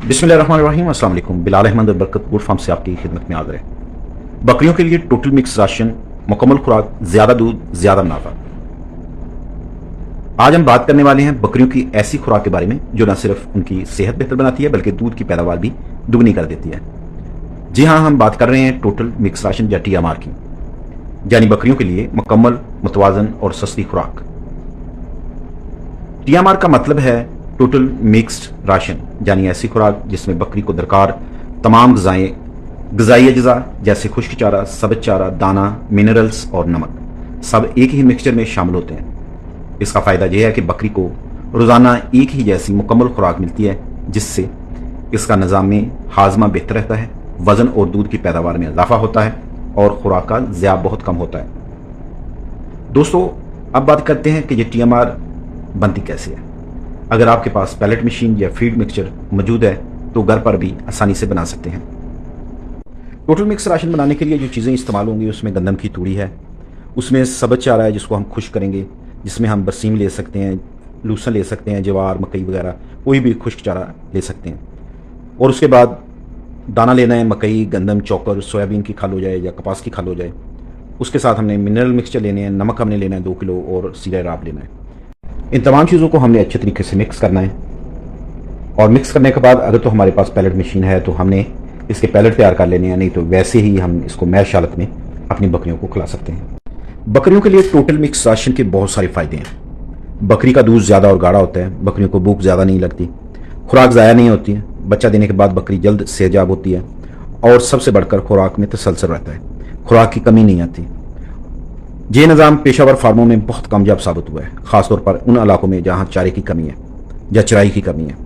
बिस्मिल्लाहिर्रहमानिर्रहीम। अस्सलाम वालेकुम। बिलाल अहमद बरकत गुड फार्म से आपकी खिदमत में हाजिर है। बकरियों के लिए टोटल मिक्स राशन, मुकम्मल खुराक, ज्यादा दूध, ज्यादा मुनाफा। आज हम बात करने वाले हैं बकरियों की ऐसी खुराक के बारे में जो न सिर्फ उनकी सेहत बेहतर बनाती है बल्कि दूध की पैदावार भी दुगनी कर देती है। जी हाँ, हम बात कर रहे हैं टोटल मिक्स राशन या TMR की, यानी बकरियों के लिए मुकम्मल, मुतवाजन और सस्ती खुराक। TMR का मतलब है टोटल मिक्स्ड राशन, यानी ऐसी खुराक जिसमें बकरी को दरकार तमाम ग़िज़ाई अज्जा जैसे खुश्क चारा, सब्ज़ चारा, दाना, मिनरल्स और नमक सब एक ही मिक्सचर में शामिल होते हैं। इसका फ़ायदा यह है कि बकरी को रोज़ाना एक ही जैसी मुकम्मल खुराक मिलती है, जिससे इसका निज़ाम में हाजमा बेहतर रहता है, वज़न और दूध की पैदावार में इजाफा होता है और खुराक का ज़िया बहुत कम होता है। दोस्तों, अब बात करते हैं कि ये TMR बनती कैसे है। अगर आपके पास पैलेट मशीन या फीड मिक्सचर मौजूद है तो घर पर भी आसानी से बना सकते हैं। टोटल मिक्स राशन बनाने के लिए जो चीज़ें इस्तेमाल होंगी उसमें गंदम की तूड़ी है, उसमें सब्ज़ चारा है जिसको हम खुश्क करेंगे, जिसमें हम बरसीम ले सकते हैं, लूसन ले सकते हैं, जवार, मकई वगैरह कोई भी खुश्क चारा ले सकते हैं। और उसके बाद दाना लेना है, मकई, गंदम, चोकर, सोयाबीन की खल हो जाए या कपास की खल हो जाए। उसके साथ हमने मिनरल मिक्सचर लेने हैं, नमक हमने लेना है 2 किलो और सीरा राब लेना है। इन तमाम चीज़ों को हमने अच्छे तरीके से मिक्स करना है और मिक्स करने के बाद अगर तो हमारे पास पैलेट मशीन है तो हमने इसके पैलेट तैयार कर लेने हैं, नहीं तो वैसे ही हम इसको मैश हालत में अपनी बकरियों को खिला सकते हैं। बकरियों के लिए टोटल मिक्स राशन के बहुत सारे फ़ायदे हैं। बकरी का दूध ज़्यादा और गाढ़ा होता है, बकरियों को भूख ज़्यादा नहीं लगती, खुराक ज़ाया नहीं होती है, बच्चा देने के बाद बकरी जल्द सेहतयाब होती है और सबसे बढ़कर खुराक में तसलसल रहता है, खुराक की कमी नहीं आती। ये निज़ाम पेशावर फार्मों में बहुत कामयाब साबित हुआ है, ख़ासतौर पर उन इलाकों में जहाँ चारे की कमी है या चराई की कमी है।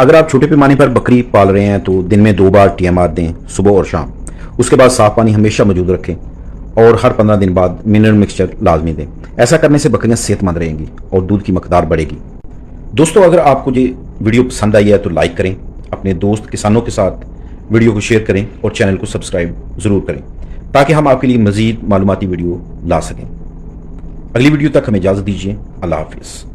अगर आप छोटे पैमाने पर बकरी पाल रहे हैं तो दिन में 2 बार TMR दें, सुबह और शाम। उसके बाद साफ पानी हमेशा मौजूद रखें और हर 15 दिन बाद मिनरल मिक्सचर लाजमी दें। ऐसा करने से बकरियां सेहतमंद रहेंगी और दूध की मकदार बढ़ेगी। दोस्तों, अगर आपको ये वीडियो पसंद आई है तो लाइक करें, अपने दोस्त किसानों के साथ वीडियो को शेयर करें और चैनल को सब्सक्राइब ज़रूर करें ताकि हम आपके लिए मज़ीद मालूमाती वीडियो ला सकें। अगली वीडियो तक हमें इजाज़त दीजिए। अल्लाह हाफिज़।